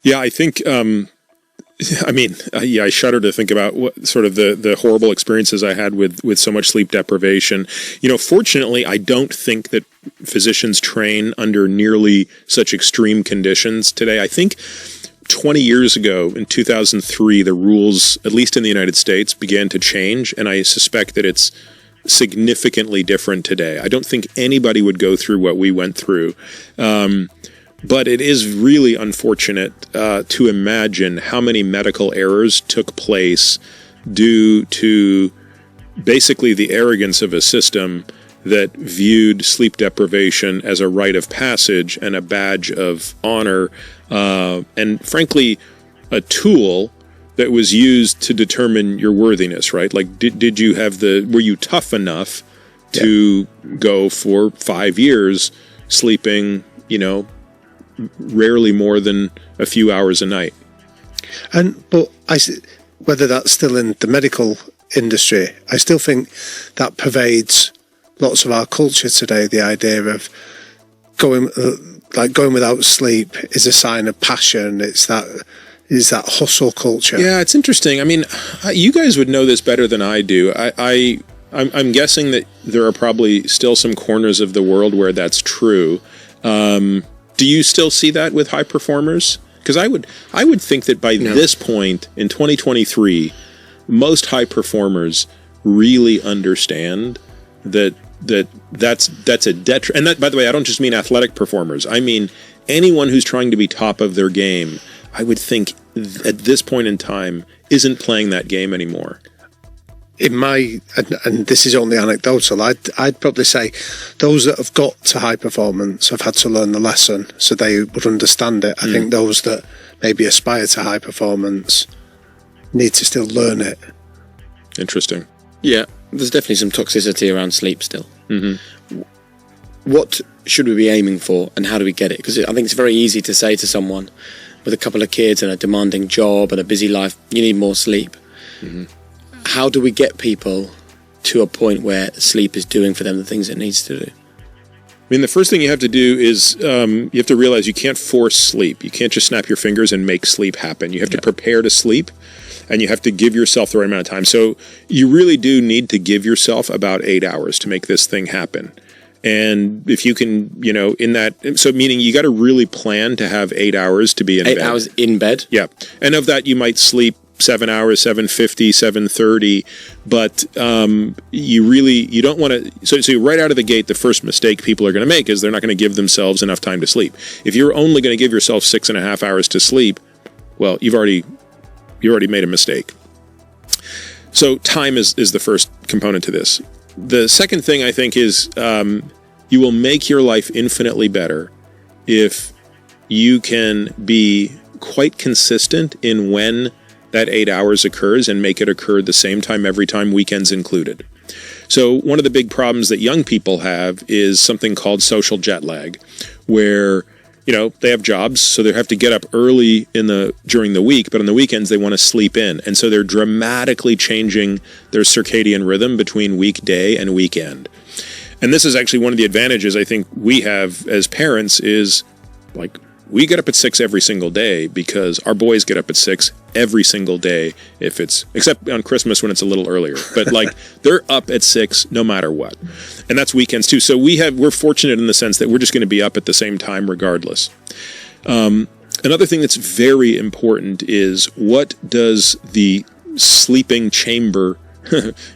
Yeah, I think, I shudder to think about what sort of the horrible experiences I had with so much sleep deprivation. Fortunately, I don't think that physicians train under nearly such extreme conditions today. I think 20 years ago, in 2003, the rules, at least in the United States, began to change, and I suspect that it's significantly different today. I don't think anybody would go through what we went through. But it is really unfortunate to imagine how many medical errors took place due to basically the arrogance of a system that viewed sleep deprivation as a rite of passage and a badge of honor, and frankly, a tool that was used to determine your worthiness, right? Like, did you have were you tough enough to go for 5 years sleeping, rarely more than a few hours a night? But whether that's still in the medical industry, I still think that pervades lots of our culture today. The idea of going without sleep is a sign of passion. It's that hustle culture. Yeah, it's interesting. I mean, you guys would know this better than I do. I'm guessing that there are probably still some corners of the world where that's true. Do you still see that with high performers? Because I would think that by this point in 2023, most high performers really understand that's a detriment. And that, by the way, I don't just mean athletic performers. I mean anyone who's trying to be top of their game. I would think at this point in time isn't playing that game anymore. And this is only anecdotal, I'd probably say those that have got to high performance have had to learn the lesson so they would understand it. I think those that maybe aspire to high performance need to still learn it. Interesting. Yeah, there's definitely some toxicity around sleep still. Mm-hmm. What should we be aiming for, and how do we get it? Because I think it's very easy to say to someone with a couple of kids and a demanding job and a busy life, you need more sleep. Mm-hmm. How do we get people to a point where sleep is doing for them the things it needs to do? I mean, the first thing you have to do is you have to realize you can't force sleep. You can't just snap your fingers and make sleep happen. You have to prepare to sleep, and you have to give yourself the right amount of time. So you really do need to give yourself about 8 hours to make this thing happen. And if you can, in that, so meaning you got to really plan to have 8 hours to be in bed. 8 hours in bed? Yeah. And of that, you might sleep 7 hours, 7:50, 7:30, but you don't want to, so right out of the gate, the first mistake people are going to make is they're not going to give themselves enough time to sleep. If you're only going to give yourself 6.5 hours to sleep, well, you already made a mistake. So time is the first component to this. The second thing I think is you will make your life infinitely better if you can be quite consistent in when that 8 hours occurs and make it occur the same time every time, weekends included. So one of the big problems that young people have is something called social jet lag, where they have jobs, so they have to get up early during the week, but on the weekends they want to sleep in. And so they're dramatically changing their circadian rhythm between weekday and weekend. And this is actually one of the advantages I think we have as parents is, like, we get up at 6 every single day because our boys get up at 6 every single day, except on Christmas when it's a little earlier. But they're up at 6 no matter what. And that's weekends too. So we're fortunate in the sense that we're just going to be up at the same time regardless. Another thing that's very important is, what does the sleeping chamber,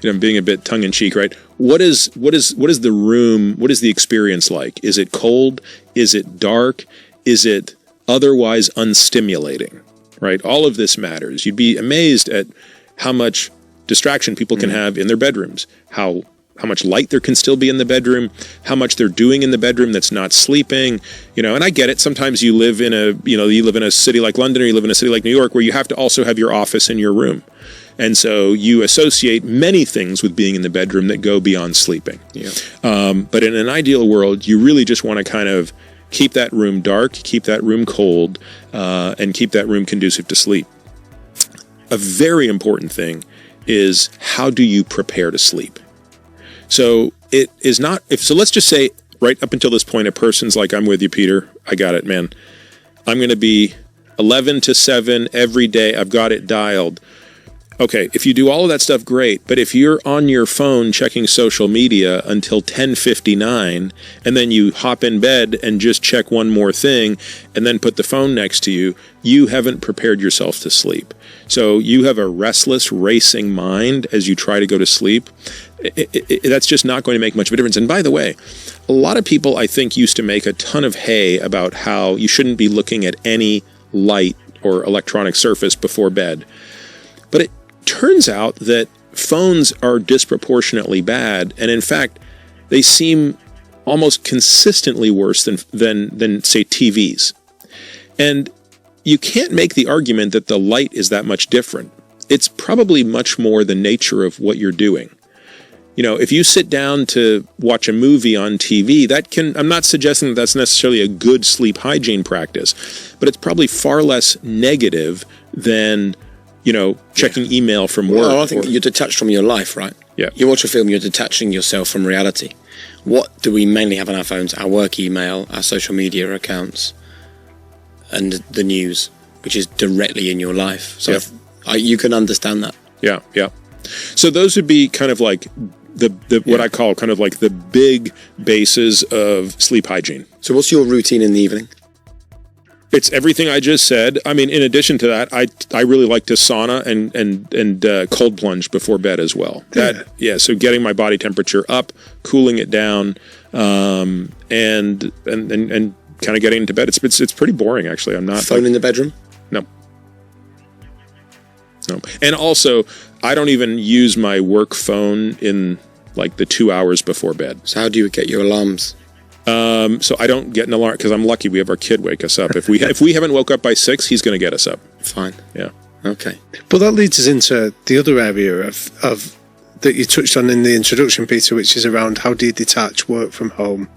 I'm being a bit tongue in cheek, right? What is the room? What is the experience like? Is it cold? Is it dark? Is it otherwise unstimulating, right? All of this matters. You'd be amazed at how much distraction people can have in their bedrooms, how much light there can still be in the bedroom, how much they're doing in the bedroom that's not sleeping, and I get it. Sometimes you live in a city like London, or you live in a city like New York, where you have to also have your office in your room. And so you associate many things with being in the bedroom that go beyond sleeping. Yeah. But in an ideal world, you really just want to kind of keep that room dark, keep that room cold, and keep that room conducive to sleep. A very important thing is, how do you prepare to sleep? So it is not, so let's just say right up until this point, a person's like, I'm with you, Peter. I got it, man. I'm going to be 11 to 7 every day. I've got it dialed. Okay, if you do all of that stuff, great. But if you're on your phone checking social media until 10:59, and then you hop in bed and just check one more thing, and then put the phone next to you, you haven't prepared yourself to sleep. So you have a restless, racing mind as you try to go to sleep. That's just not going to make much of a difference. And by the way, a lot of people, I think, used to make a ton of hay about how you shouldn't be looking at any light or electronic surface before bed. But it turns out that phones are disproportionately bad, and in fact, they seem almost consistently worse than say TVs. And you can't make the argument that the light is that much different. It's probably much more the nature of what you're doing. You know, if you sit down to watch a movie on TV, I'm not suggesting that that's necessarily a good sleep hygiene practice, but it's probably far less negative than, checking email from work. Well, I think you're detached from your life, right? Yeah. You watch a film, you're detaching yourself from reality. What do we mainly have on our phones? Our work email, our social media accounts, and the news, which is directly in your life. So you can understand that. Yeah, yeah. So those would be kind of like what I call kind of like the big bases of sleep hygiene. So what's your routine in the evening? It's everything I just said. I mean, in addition to that, I really like to sauna and cold plunge before bed as well. So getting my body temperature up, cooling it down, and kind of getting into bed. It's pretty boring, actually. I'm not phone in the bedroom. No. And also, I don't even use my work phone in like the 2 hours before bed. So how do you get your alarms? So I don't get an alarm because I'm lucky we have our kid wake us up. If we haven't woke up by 6, he's going to get us up. Fine. Yeah. Okay. But that leads us into the other area of that you touched on in the introduction, Peter, which is around how do you detach work from home?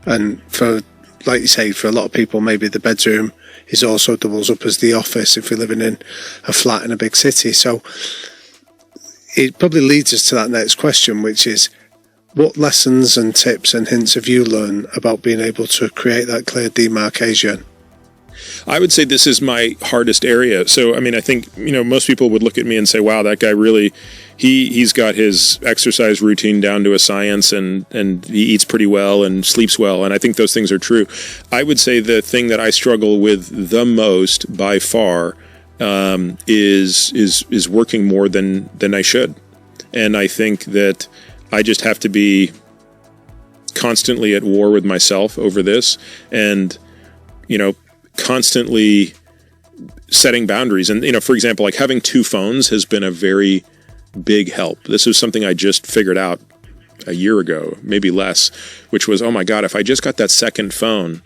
And for, like you say, for a lot of people, maybe the bedroom is also doubles up as the office if you're living in a flat in a big city. So it probably leads us to that next question, which is, what lessons and tips and hints have you learned about being able to create that clear demarcation? I would say this is my hardest area. So, I mean, I think, most people would look at me and say, wow, that guy really, he's got his exercise routine down to a science and he eats pretty well and sleeps well. And I think those things are true. I would say the thing that I struggle with the most by far is working more than I should. And I think that I just have to be constantly at war with myself over this and, constantly setting boundaries. And, for example, like having 2 phones has been a very big help. This was something I just figured out a year ago, maybe less, which was, oh my God, if I just got that second phone,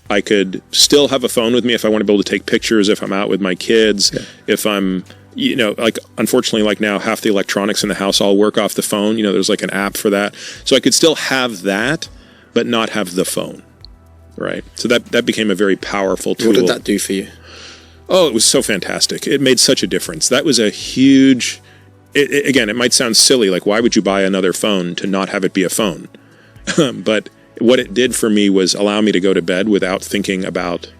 I could still have a phone with me if I want to be able to take pictures, if I'm out with my kids, if I'm, like unfortunately, like now half the electronics in the house all work off the phone. There's like an app for that. So I could still have that, but not have the phone. Right. So that became a very powerful tool. What did that do for you? Oh, it was so fantastic. It made such a difference. That was a huge, again, it might sound silly. Like, why would you buy another phone to not have it be a phone? But what it did for me was allow me to go to bed without thinking about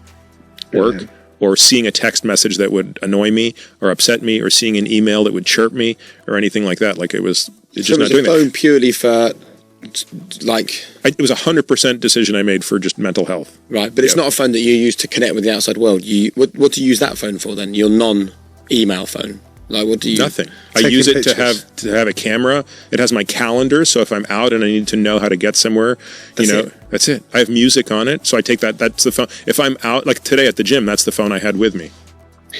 work or seeing a text message that would annoy me or upset me or seeing an email that would chirp me or anything like that. Like it was just not doing that. So was the phone purely for like... It was 100% decision I made for just mental health. Right, but it's not a phone that you use to connect with the outside world. What do you use that phone for then? Your non-email phone? Like what do you... Nothing. I use it to have a camera. It has my calendar, so if I'm out and I need to know how to get somewhere, that's it. I have music on it, so I take that. That's the phone. If I'm out, like today at the gym, that's the phone I had with me.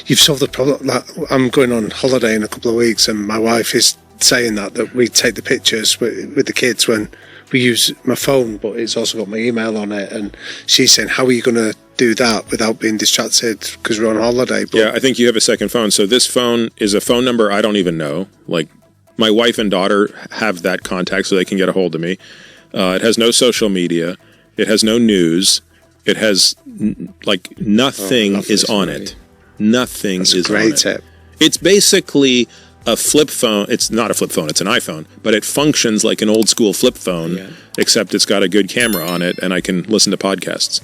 You've solved the problem. Like, I'm going on holiday in a couple of weeks, and my wife is saying that we take the pictures with the kids when we use my phone, but it's also got my email on it. And she's saying, how are you going to do that without being distracted because we're on holiday? But yeah, I think you have a second phone. So this phone is a phone number I don't even know. Like my wife and daughter have that contact so they can get a hold of me. It has no social media. It has no news. It has nothing is on it. Nothing is on it. That's a great tip. It's basically a flip phone. It's not a flip phone, it's an iPhone, but it functions like an old school flip phone, except it's got a good camera on it and I can listen to podcasts.